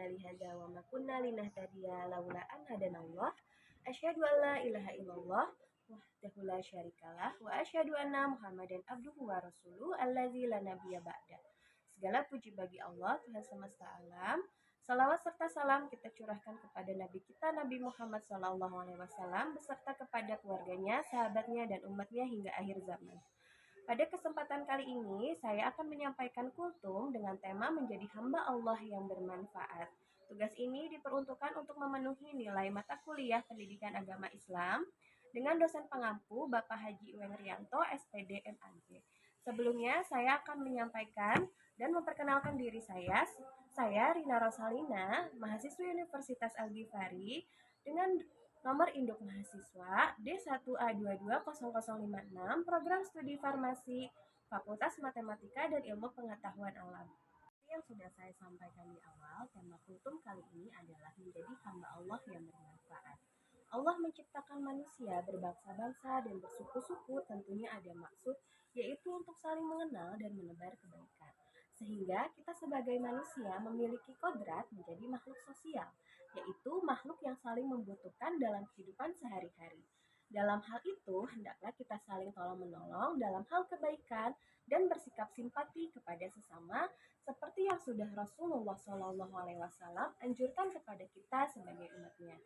lihadza wa ma kunna linahtadiya laula an hadanallah. Asyhadu an la ilaha illallah wahdahu la syarikalah wa asyhadu anna Muhammadan abduhu wa rasuluhu allazi la nabiyya ba'da. Segala puji bagi Allah, Tuhan semesta alam. Salawat serta salam kita curahkan kepada Nabi kita Nabi Muhammad SAW beserta kepada keluarganya, sahabatnya, dan umatnya hingga akhir zaman. Pada kesempatan kali ini, saya akan menyampaikan kultum dengan tema menjadi hamba Allah yang bermanfaat. Tugas ini diperuntukkan untuk memenuhi nilai mata kuliah pendidikan agama Islam dengan dosen pengampu Bapak Haji Uweng Rianto, SPD MAG. Sebelumnya, saya akan menyampaikan dan memperkenalkan diri saya. Saya Rina Rosalina, mahasiswa Universitas Al-Ghifari dengan nomor induk mahasiswa D1A220056, program studi farmasi, Fakultas Matematika dan Ilmu Pengetahuan Alam. Yang sudah saya sampaikan di awal, tema kultum kali ini adalah menjadi hamba Allah yang bermanfaat. Allah menciptakan manusia berbangsa-bangsa dan bersuku-suku, tentunya ada maksud, yaitu untuk saling mengenal dan menebar kebaikan. Sehingga kita sebagai manusia memiliki kodrat menjadi makhluk sosial, yaitu makhluk yang saling membutuhkan dalam kehidupan sehari-hari. Dalam hal itu, hendaklah kita saling tolong-menolong dalam hal kebaikan dan bersikap simpati kepada sesama, seperti yang sudah Rasulullah SAW anjurkan kepada kita sebagai umatnya.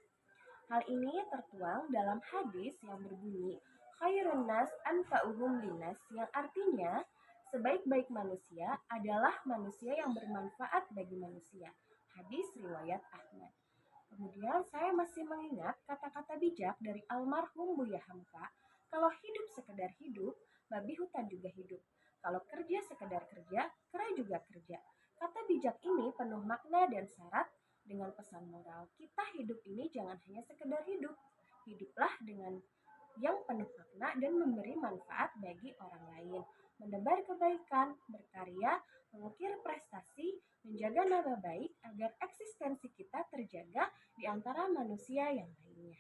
Hal ini tertuang dalam hadis yang berbunyi, khairun nas anfa'uhum linnas, yang artinya sebaik-baik manusia adalah manusia yang bermanfaat bagi manusia. Hadis riwayat Ahmad. Kemudian saya masih mengingat kata-kata bijak dari almarhum Buya Hamka, kalau hidup sekedar hidup, babi hutan juga hidup. Kalau kerja sekedar kerja, kera juga kerja. Kata bijak ini penuh makna dan syarat dengan pesan moral. Kita hidup ini jangan hanya sekedar hidup. Hiduplah dengan yang penuh makna dan memberi manfaat bagi orang lain, menebar kebaikan, berkarya, mengukir prestasi, menjaga nama baik agar eksistensi kita terjaga di antara manusia yang lainnya.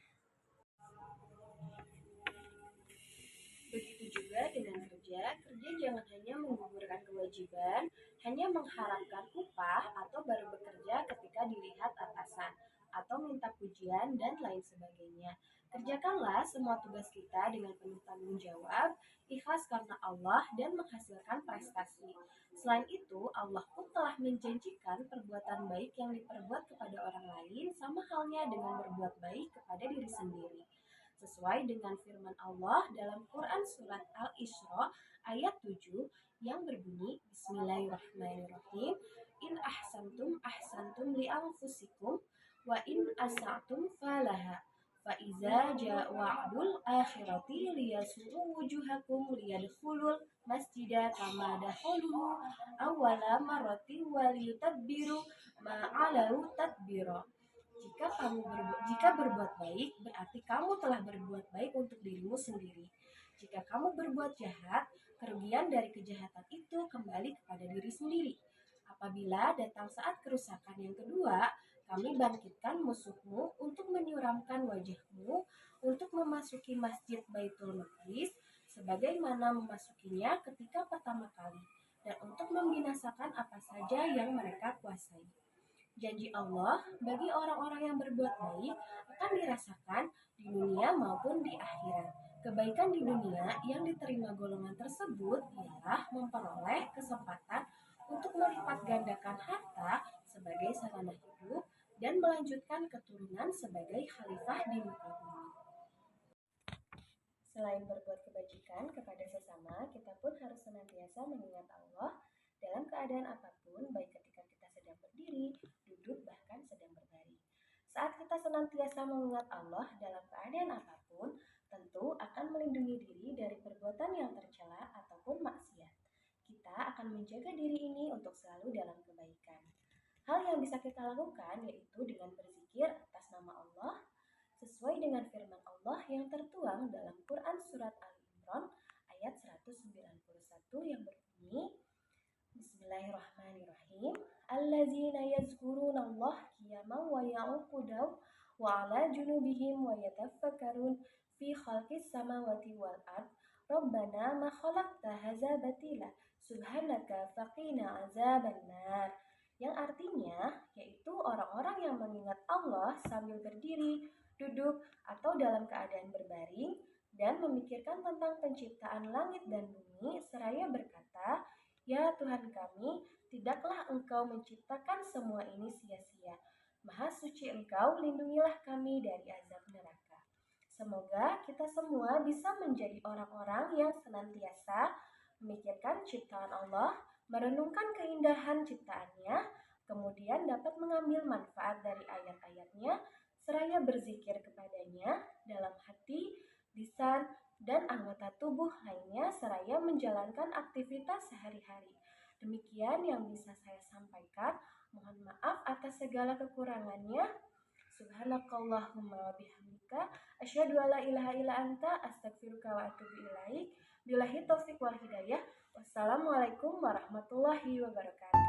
Begitu juga dengan kerja jangan hanya menggugurkan kewajiban, hanya mengharapkan upah atau baru bekerja ketika dilihat atasan, atau minta pujian dan lain sebagainya. Kerjakanlah semua tugas kita dengan penuh tanggung jawab, ikhlas karena Allah dan menghasilkan prestasi. Selain itu, Allah pun telah menjanjikan perbuatan baik yang diperbuat kepada orang lain sama halnya dengan berbuat baik kepada diri sendiri. Sesuai dengan firman Allah dalam Quran Surat Al-Isra ayat 7 yang berbunyi, Bismillahirrahmanirrahim, In ahsantum li anfusikum, wa in asa'tum falaha. Faiza wa'dul akhirati liyasuru wujuhakum liyadkhulul masjidah kama dakhuluhu awwala marrati waliyutabbiru ma'alau tadbira. Jika berbuat baik, berarti kamu telah berbuat baik untuk dirimu sendiri. Jika kamu berbuat jahat, kerugian dari kejahatan itu kembali kepada diri sendiri. Apabila datang saat kerusakan yang kedua, kami bangkitkan musuhmu untuk menyuramkan wajahmu untuk memasuki masjid Baitul Maqdis sebagaimana memasukinya ketika pertama kali, dan untuk membinasakan apa saja yang mereka kuasai. Janji Allah bagi orang-orang yang berbuat baik akan dirasakan di dunia maupun di akhirat. Kebaikan di dunia yang diterima golongan tersebut ialah memperoleh kesempatan untuk melipat gandakan harta sebagai sarana hidup dan melanjutkan keturunan sebagai khalifah di muka bumi. Selain berbuat kebajikan kepada sesama, kita pun harus senantiasa mengingat Allah dalam keadaan apapun, baik ketika kita sedang berdiri, duduk, bahkan sedang berbaring. Saat kita senantiasa mengingat Allah dalam keadaan apapun, tentu akan melindungi diri dari perbuatan yang tercela ataupun maksiat. Kita akan menjaga diri ini untuk selalu dalam kebaikan. Hal yang bisa kita lakukan yaitu dengan berzikir atas nama Allah, sesuai dengan firman Allah yang tertuang dalam Quran Surat Al-Imran ayat 191 yang berbunyi, Bismillahirrahmanirrahim. Allazina yazkuruna Allah qiyaman wa qu'udan wa 'ala junubihim wa yatafakkarun fi khalqis samawati wal ard. Rabbana ma khalaqta hadza batila subhanaka faqina azabannar. yang artinya yaitu orang-orang yang mengingat Allah sambil berdiri, duduk, atau dalam keadaan berbaring dan memikirkan tentang penciptaan langit dan bumi seraya berkata, "Ya Tuhan kami, tidaklah Engkau menciptakan semua ini sia-sia. Maha suci Engkau, lindungilah kami dari azab neraka." Semoga kita semua bisa menjadi orang-orang yang senantiasa memikirkan ciptaan Allah, merenungkan keindahan ciptaannya, kemudian dapat mengambil manfaat dari ayat-ayatnya, seraya berzikir kepadanya dalam hati, lisan, dan anggota tubuh lainnya seraya menjalankan aktivitas sehari-hari. Demikian yang bisa saya sampaikan. Mohon maaf atas segala kekurangannya. Subhanakallahumma wa bihamdika asyhadu alla ilaha illa anta astaghfiruka wa atubu ilaik. Billahi taufik wal hidayah. Wassalamualaikum warahmatullahi wabarakatuh.